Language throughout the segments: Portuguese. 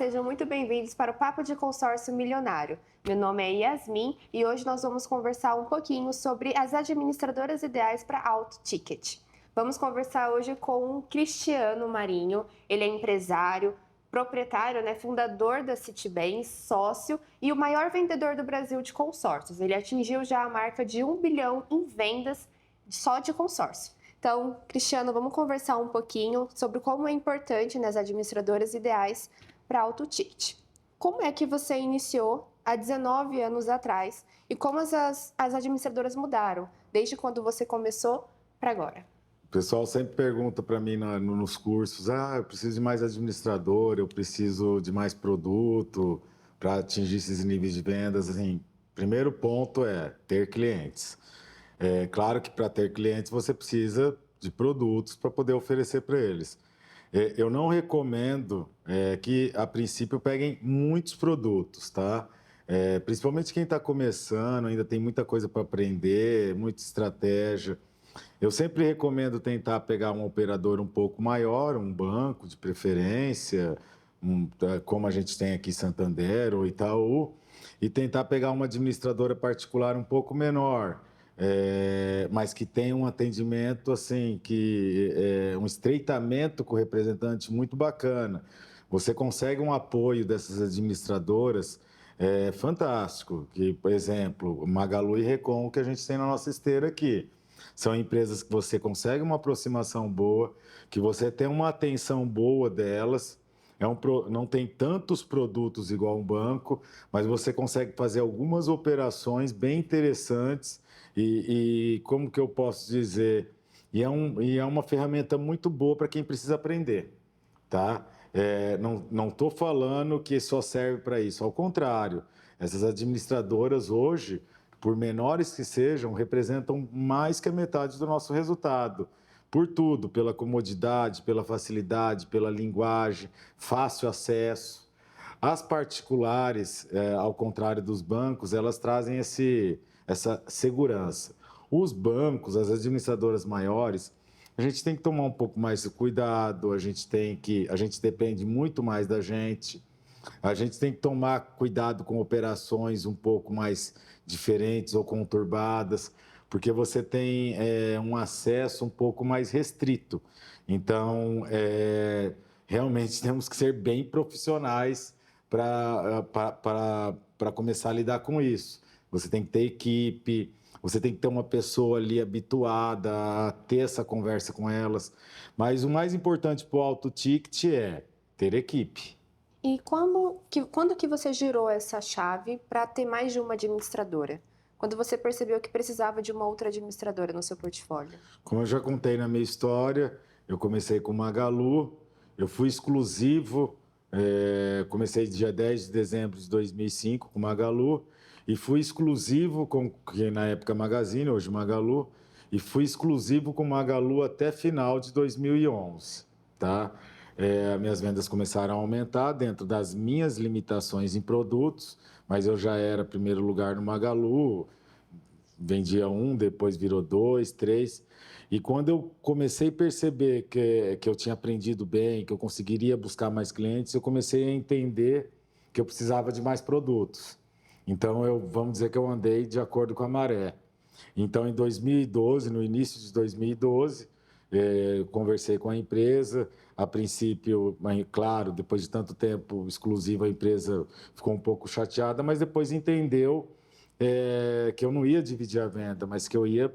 sejam muito bem-vindos para o Papo de Consórcio Milionário. Meu nome é Yasmin e hoje nós vamos conversar um pouquinho sobre as administradoras ideais para alto ticket. Vamos conversar hoje com o Cristiano Marinho, ele é empresário, proprietário, fundador da Citibens, sócio e o maior vendedor do Brasil de consórcios. Ele atingiu já a marca de 1 bilhão em vendas só de consórcio. Então, Cristiano, vamos conversar um pouquinho sobre como é importante as administradoras ideais para alto ticket. Como é que você iniciou há 19 anos atrás e como as administradoras mudaram desde quando você começou para agora? O pessoal sempre pergunta para mim nos cursos, eu preciso de mais administrador, eu preciso de mais produto para atingir esses níveis de vendas. Assim, primeiro ponto é ter clientes. É claro que para ter clientes você precisa de produtos para poder oferecer para eles. Eu não recomendo que, a princípio, peguem muitos produtos, tá? Principalmente quem está começando, ainda tem muita coisa para aprender, muita estratégia. Eu sempre recomendo tentar pegar um operador um pouco maior, um banco de preferência, como a gente tem aqui Santander ou Itaú, e tentar pegar uma administradora particular um pouco menor, mas que tenha um atendimento assim, um estreitamento com o representante muito bacana. Você consegue um apoio dessas administradoras fantástico, que, por exemplo, Magalu e Recon, que a gente tem na nossa esteira aqui. São empresas que você consegue uma aproximação boa, que você tem uma atenção boa delas, não tem tantos produtos igual um banco, mas você consegue fazer algumas operações bem interessantes e como que eu posso dizer, e é uma ferramenta muito boa para quem precisa aprender, tá? Não estou falando que só serve para isso, ao contrário, essas administradoras hoje, por menores que sejam, representam mais que a metade do nosso resultado. Por tudo, pela comodidade, pela facilidade, pela linguagem, fácil acesso. As particulares, ao contrário dos bancos, elas trazem essa segurança. Os bancos, as administradoras maiores, a gente tem que tomar um pouco mais de cuidado, a gente depende muito mais da gente. A gente tem que tomar cuidado com operações um pouco mais diferentes ou conturbadas, porque você tem um acesso um pouco mais restrito. Então, realmente temos que ser bem profissionais para começar a lidar com isso. Você tem que ter equipe, você tem que ter uma pessoa ali habituada a ter essa conversa com elas. Mas o mais importante para o alto ticket é ter equipe. E quando que você girou essa chave para ter mais de uma administradora? Quando você percebeu que precisava de uma outra administradora no seu portfólio? Como eu já contei na minha história, eu comecei com Magalu, eu fui exclusivo, comecei dia 10 de dezembro de 2005 com Magalu, e fui exclusivo que na época Magazine, hoje Magalu, e fui exclusivo com Magalu até final de 2011, tá? Minhas vendas começaram a aumentar dentro das minhas limitações em produtos, mas eu já era primeiro lugar no Magalu, vendia um, depois virou dois, três. E quando eu comecei a perceber que eu tinha aprendido bem, que eu conseguiria buscar mais clientes, eu comecei a entender que eu precisava de mais produtos. Então, vamos dizer que eu andei de acordo com a maré. Então, em 2012, no início de 2012, conversei com a empresa. A princípio, claro, depois de tanto tempo exclusivo, a empresa ficou um pouco chateada, mas depois entendeu que eu não ia dividir a venda, mas que eu ia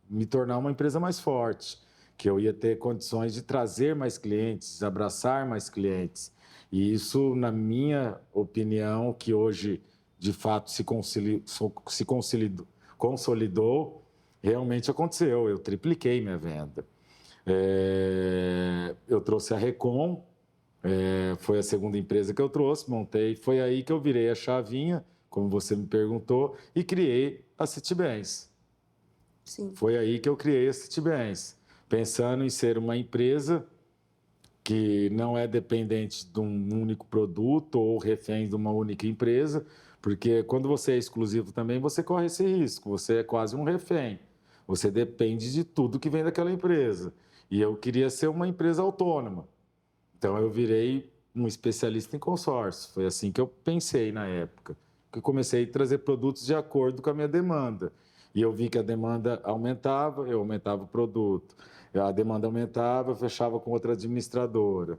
me tornar uma empresa mais forte, que eu ia ter condições de trazer mais clientes, abraçar mais clientes. E isso, na minha opinião, que hoje, de fato, se consolidou, realmente aconteceu. Eu tripliquei minha venda. Eu trouxe a Recon, foi a segunda empresa que eu trouxe, montei, foi aí que eu virei a chavinha, como você me perguntou, e criei a Citibens. Sim. Foi aí que eu criei a Citibens, pensando em ser uma empresa que não é dependente de um único produto ou refém de uma única empresa, porque quando você é exclusivo também, você corre esse risco, você é quase um refém. Você depende de tudo que vem daquela empresa. E eu queria ser uma empresa autônoma. Então, eu virei um especialista em consórcio. Foi assim que eu pensei na época. Que eu comecei a trazer produtos de acordo com a minha demanda. E eu vi que a demanda aumentava, eu aumentava o produto. A demanda aumentava, eu fechava com outra administradora.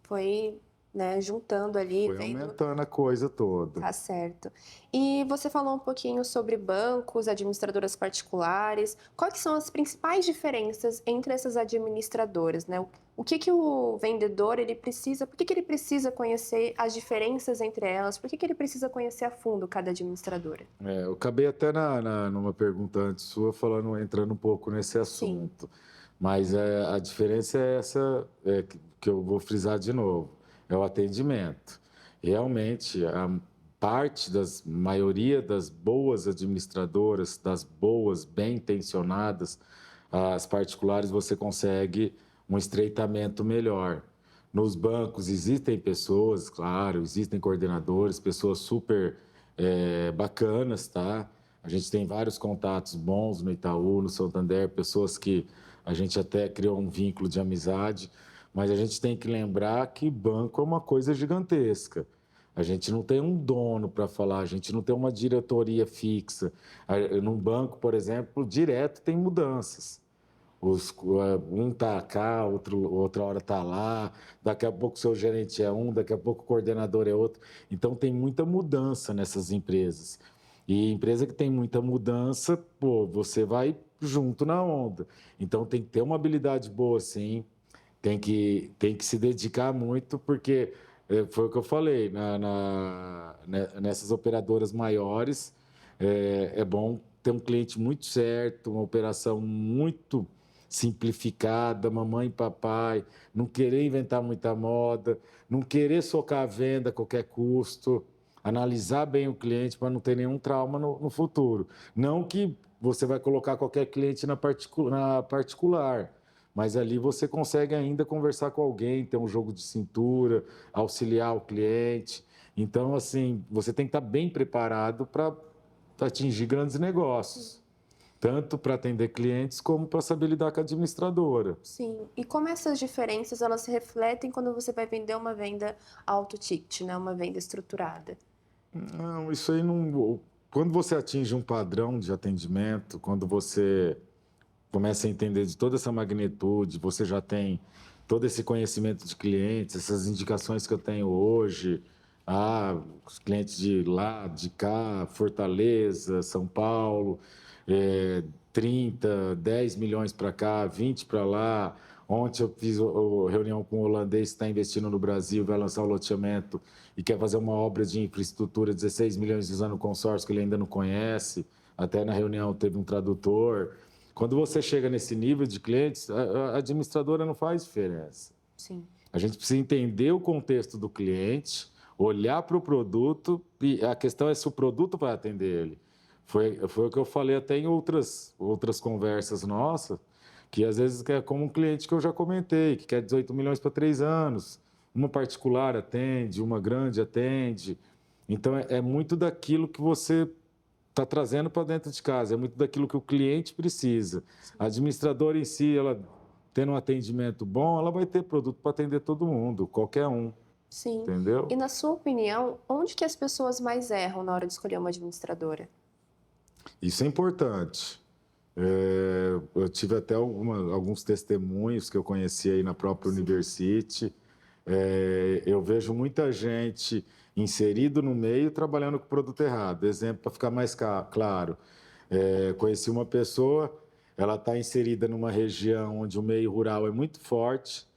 Foi, né, juntando ali, Foi vendo. aumentando a coisa toda. Tá certo. E você falou um pouquinho sobre bancos, administradoras particulares. Quais são as principais diferenças entre essas administradoras, né? O que que o vendedor ele precisa, por que que ele precisa conhecer as diferenças entre elas? Por que que ele precisa conhecer a fundo cada administradora? Eu acabei até numa pergunta antes sua falando, entrando um pouco nesse Sim, assunto. Mas a diferença é essa que eu vou frisar de novo, é o atendimento. Realmente, a parte das maioria das boas administradoras, das boas, bem intencionadas, as particulares você consegue um estreitamento melhor. Nos bancos existem pessoas, claro, existem coordenadores, pessoas super bacanas, tá? A gente tem vários contatos bons no Itaú, no Santander, pessoas que a gente até criou um vínculo de amizade, mas a gente tem que lembrar que banco é uma coisa gigantesca. A gente não tem um dono para falar, a gente não tem uma diretoria fixa. Num banco, por exemplo, direto tem mudanças. Um tá cá, outra hora tá lá, daqui a pouco o seu gerente é um, daqui a pouco o coordenador é outro. Então tem muita mudança nessas empresas. E empresa que tem muita mudança, pô, você vai junto na onda. Então tem que ter uma habilidade boa, sim, tem que se dedicar muito, porque foi o que eu falei, nessas operadoras maiores, é bom ter um cliente muito certo, uma operação muito simplificada, mamãe e papai, não querer inventar muita moda, não querer socar a venda a qualquer custo, analisar bem o cliente para não ter nenhum trauma no futuro. Não que você vai colocar qualquer cliente na particular, mas ali você consegue ainda conversar com alguém, ter um jogo de cintura, auxiliar o cliente. Então, assim, você tem que estar bem preparado para atingir grandes negócios, tanto para atender clientes como para saber lidar com a administradora. sim. E como essas diferenças elas se refletem quando você vai vender uma venda alto ticket, né? Uma venda estruturada? Não, isso aí não. Quando você atinge um padrão de atendimento, quando você começa a entender de toda essa magnitude, você já tem todo esse conhecimento de clientes, essas indicações que eu tenho hoje, os clientes de lá, de cá, Fortaleza, São Paulo, 30, 10 milhões para cá, 20 para lá. Ontem eu fiz reunião com um holandês que está investindo no Brasil, vai lançar o loteamento e quer fazer uma obra de infraestrutura, 16 milhões usando o consórcio que ele ainda não conhece. Até na reunião teve um tradutor. Quando você chega nesse nível de clientes, a administradora não faz diferença. Sim. A gente precisa entender o contexto do cliente, olhar para o produto, e a questão é se o produto vai atender ele. Foi o que eu falei até em outras conversas nossas, que às vezes é como um cliente que eu já comentei, que quer 18 milhões para 3 anos. Uma particular atende, uma grande atende. Então, é muito daquilo que você está trazendo para dentro de casa, é muito daquilo que o cliente precisa. A administradora em si, ela tendo um atendimento bom, ela vai ter produto para atender todo mundo, qualquer um, Sim. entendeu? E na sua opinião, onde que as pessoas mais erram na hora de escolher uma administradora? Isso é importante. Eu tive até alguns testemunhos que eu conheci aí na própria University. Eu vejo muita gente inserido no meio trabalhando com produto errado. Exemplo, para ficar mais claro, conheci uma pessoa, ela está inserida numa região onde o meio rural é muito forte,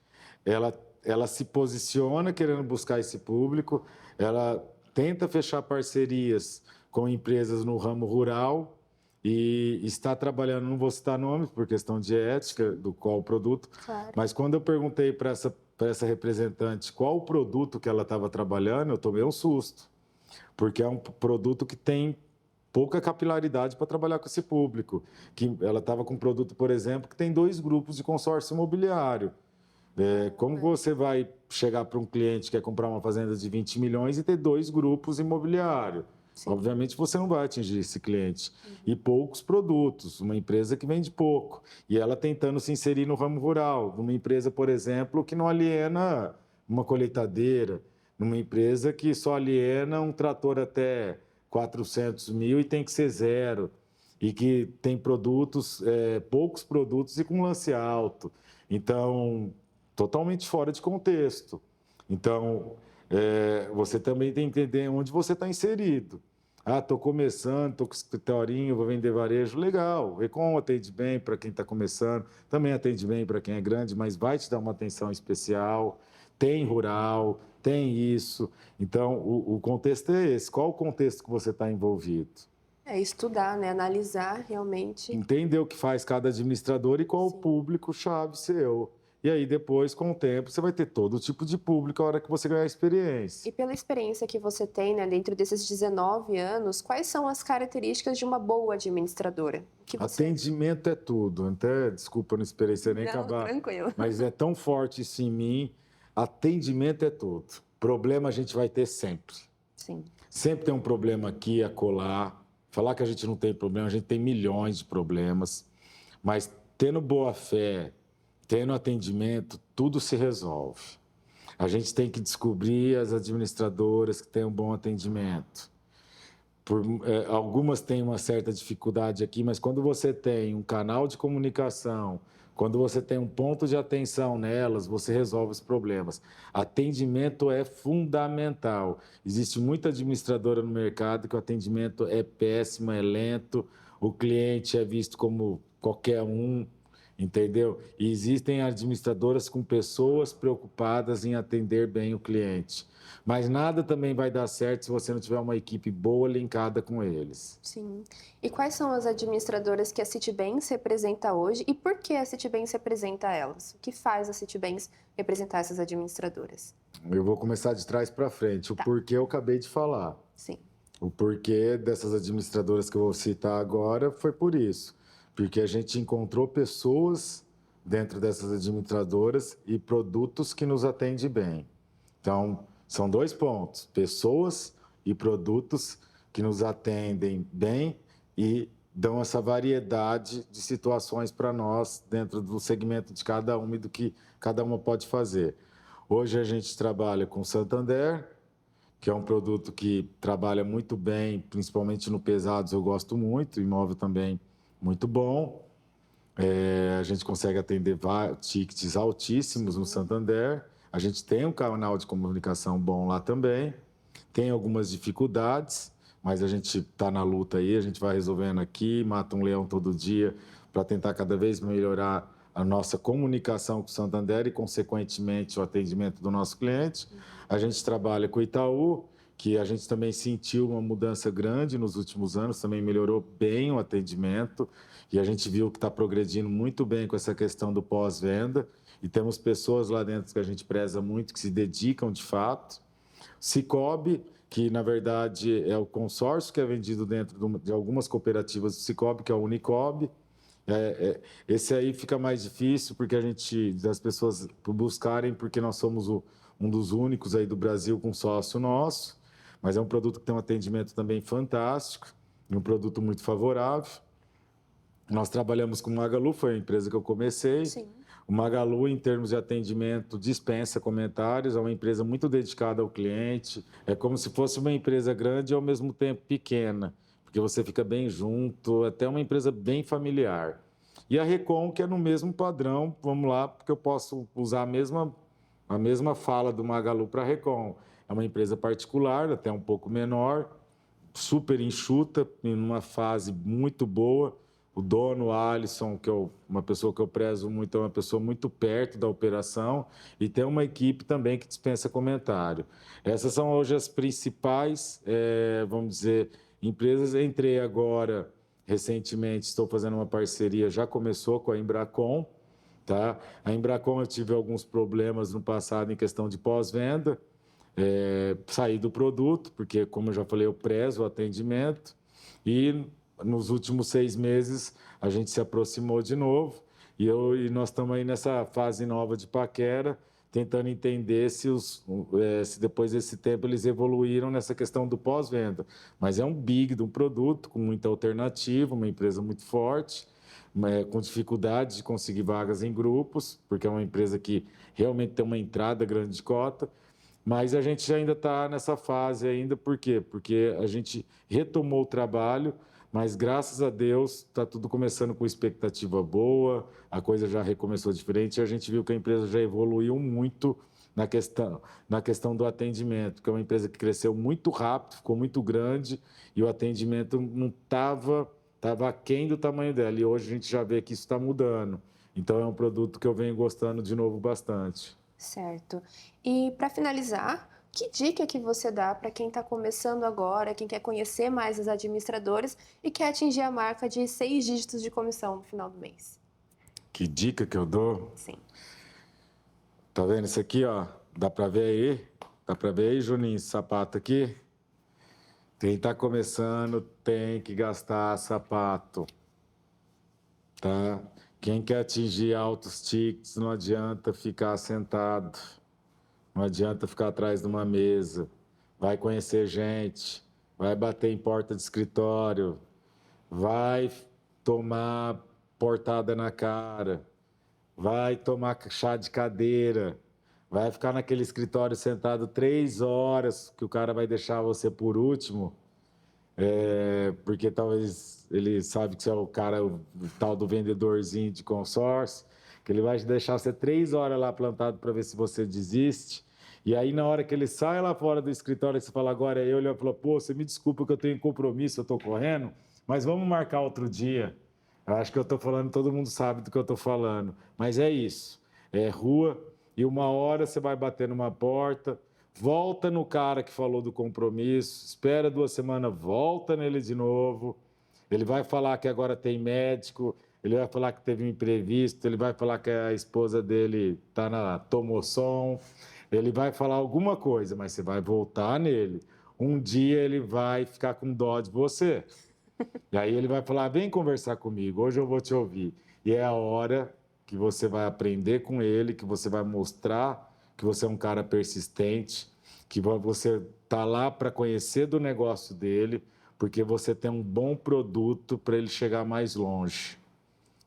ela se posiciona querendo buscar esse público, ela tenta fechar parcerias com empresas no ramo rural e está trabalhando, não vou citar nomes por questão de ética do qual o produto, Claro. mas quando eu perguntei para essa representante qual o produto que ela estava trabalhando, eu tomei um susto, porque é um produto que tem pouca capilaridade para trabalhar com esse público. Que ela estava com um produto, por exemplo, que tem 2 grupos de consórcio imobiliário. Como você vai chegar para um cliente que quer comprar uma fazenda de 20 milhões e ter 2 grupos imobiliários? Sim. Obviamente você não vai atingir esse cliente. E poucos produtos, uma empresa que vende pouco. E ela tentando se inserir no ramo rural, numa empresa, por exemplo, que não aliena uma colheitadeira, numa empresa que só aliena um trator até 400 mil e tem que ser zero, e que tem produtos, poucos produtos e com lance alto. Então, totalmente fora de contexto. Então, você também tem que entender onde você está inserido. Ah, estou começando, estou com escritorinho, vou vender varejo. Legal, Recon atende bem para quem está começando, também atende bem para quem é grande, mas vai te dar uma atenção especial. Tem rural, tem isso. Então, o contexto é esse. Qual o contexto que você está envolvido? É estudar, né? Analisar realmente. Entender o que faz cada administrador e qual o público-chave seu. E aí, depois, com o tempo, você vai ter todo tipo de público a hora que você ganhar experiência. E pela experiência que você tem, né, dentro desses 19 anos, quais são as características de uma boa administradora? Atendimento é tudo. Até, desculpa, não esperei você nem acabar. Tranquilo. Mas é tão forte isso em mim. Atendimento é tudo. Problema a gente vai ter sempre. Sim. Sempre tem um problema aqui, acolá. Falar que a gente não tem problema, a gente tem milhões de problemas. Mas tendo boa fé, tendo atendimento, tudo se resolve. A gente tem que descobrir as administradoras que têm um bom atendimento. Algumas têm uma certa dificuldade aqui, mas quando você tem um canal de comunicação, quando você tem um ponto de atenção nelas, você resolve os problemas. Atendimento é fundamental. Existe muita administradora no mercado que o atendimento é péssimo, é lento, o cliente é visto como qualquer um, entendeu? E existem administradoras com pessoas preocupadas em atender bem o cliente. Mas nada também vai dar certo se você não tiver uma equipe boa linkada com eles. Sim. E quais são as administradoras que a Citibens representa hoje e por que a Citibens representa elas? O que faz a Citibens representar essas administradoras? Eu vou começar de trás para frente. O porquê eu acabei de falar. Sim. O porquê dessas administradoras que eu vou citar agora foi por isso. Porque a gente encontrou pessoas dentro dessas administradoras e produtos que nos atendem bem. Então, são dois pontos: pessoas e produtos que nos atendem bem e dão essa variedade de situações para nós dentro do segmento de cada uma e do que cada uma pode fazer. Hoje a gente trabalha com Santander, que é um produto que trabalha muito bem, principalmente no pesados, eu gosto muito, imóvel também muito bom. A gente consegue atender tickets altíssimos no Santander. A gente tem um canal de comunicação bom lá também. Tem algumas dificuldades, mas a gente está na luta aí, a gente vai resolvendo aqui, mata um leão todo dia para tentar cada vez melhorar a nossa comunicação com o Santander e, consequentemente, o atendimento do nosso cliente. A gente trabalha com o Itaú, que a gente também sentiu uma mudança grande nos últimos anos, também melhorou bem o atendimento, e a gente viu que está progredindo muito bem com essa questão do pós-venda, e temos pessoas lá dentro que a gente preza muito, que se dedicam de fato. Cicobi, que na verdade é o consórcio que é vendido dentro de algumas cooperativas do Cicobi, que é o Unicob. Esse aí fica mais difícil porque das pessoas buscarem, porque nós somos um dos únicos aí do Brasil com sócio nosso, mas é um produto que tem um atendimento também fantástico e um produto muito favorável. Nós trabalhamos com o Magalu, foi a empresa que eu comecei. Sim. O Magalu, em termos de atendimento, dispensa comentários, é uma empresa muito dedicada ao cliente, é como se fosse uma empresa grande e ao mesmo tempo pequena, porque você fica bem junto, até uma empresa bem familiar. E a Recon, que é no mesmo padrão, vamos lá, porque eu posso usar a mesma fala do Magalu para a Recon. É uma empresa particular, até um pouco menor, super enxuta, em uma fase muito boa. O dono, Alisson, que é uma pessoa que eu prezo muito, é uma pessoa muito perto da operação e tem uma equipe também que dispensa comentário. Essas são hoje as principais, vamos dizer, empresas. Entrei agora, recentemente, estou fazendo uma parceria, já começou com a Embracon. Tá? A Embracon, eu tive alguns problemas no passado em questão de pós-venda, saí do produto, porque, como eu já falei, eu prezo o atendimento e nos últimos 6 meses, a gente se aproximou de novo e nós estamos aí nessa fase nova de paquera, tentando entender se depois desse tempo eles evoluíram nessa questão do pós-venda. Mas é um big de um produto com muita alternativa, uma empresa muito forte, com dificuldade de conseguir vagas em grupos, porque é uma empresa que realmente tem uma entrada grande de cota, mas a gente ainda está nessa fase ainda, por quê? Porque a gente retomou o trabalho, mas graças a Deus está tudo começando com expectativa boa, a coisa já recomeçou diferente, e a gente viu que a empresa já evoluiu muito na questão do atendimento, que é uma empresa que cresceu muito rápido, ficou muito grande, e o atendimento não estava aquém do tamanho dela, e hoje a gente já vê que isso está mudando. Então é um produto que eu venho gostando de novo bastante. Certo. E para finalizar, que dica que você dá para quem está começando agora, quem quer conhecer mais os administradores e quer atingir a marca de 6 dígitos de comissão no final do mês? Que dica que eu dou? Sim. Tá vendo isso aqui, ó? Dá para ver aí? Dá para ver aí, Juninho, esse sapato aqui? Quem está começando tem que gastar sapato, tá? Quem quer atingir altos tickets não adianta ficar sentado, não adianta ficar atrás de uma mesa. Vai conhecer gente, vai bater em porta de escritório, vai tomar portada na cara, vai tomar chá de cadeira, vai ficar naquele escritório sentado 3 horas, que o cara vai deixar você por último, porque talvez ele sabe que você é o cara, o tal do vendedorzinho de consórcio, que ele vai deixar você 3 horas lá plantado para ver se você desiste. E aí, na hora que ele sai lá fora do escritório, você fala, agora é eu, ele vai falar, pô, você me desculpa que eu tenho compromisso, eu estou correndo, mas vamos marcar outro dia. Eu acho que eu estou falando, todo mundo sabe do que eu estou falando. Mas é isso, é rua, e uma hora você vai bater numa porta, volta no cara que falou do compromisso, espera 2 semanas, volta nele de novo. Ele vai falar que agora tem médico, ele vai falar que teve um imprevisto, ele vai falar que a esposa dele está na tomoção, ele vai falar alguma coisa, mas você vai voltar nele. Um dia ele vai ficar com dó de você. E aí ele vai falar, vem conversar comigo, hoje eu vou te ouvir. E é a hora que você vai aprender com ele, que você vai mostrar que você é um cara persistente, que você está lá para conhecer do negócio dele, porque você tem um bom produto para ele chegar mais longe.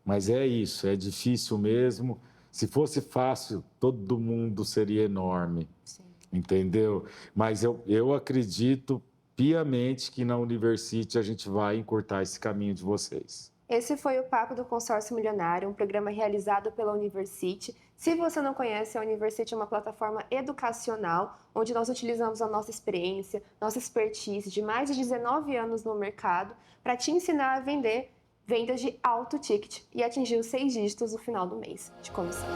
Mas é isso, é difícil mesmo. Se fosse fácil, todo mundo seria enorme, Sim. entendeu? Mas eu acredito piamente que na University a gente vai encurtar esse caminho de vocês. Esse foi o Papo do Consórcio Milionário, um programa realizado pela University. Se você não conhece, a University é uma plataforma educacional onde nós utilizamos a nossa experiência, nossa expertise de mais de 19 anos no mercado para te ensinar a vender vendas de alto ticket e atingir os 6 dígitos no final do mês de comissão.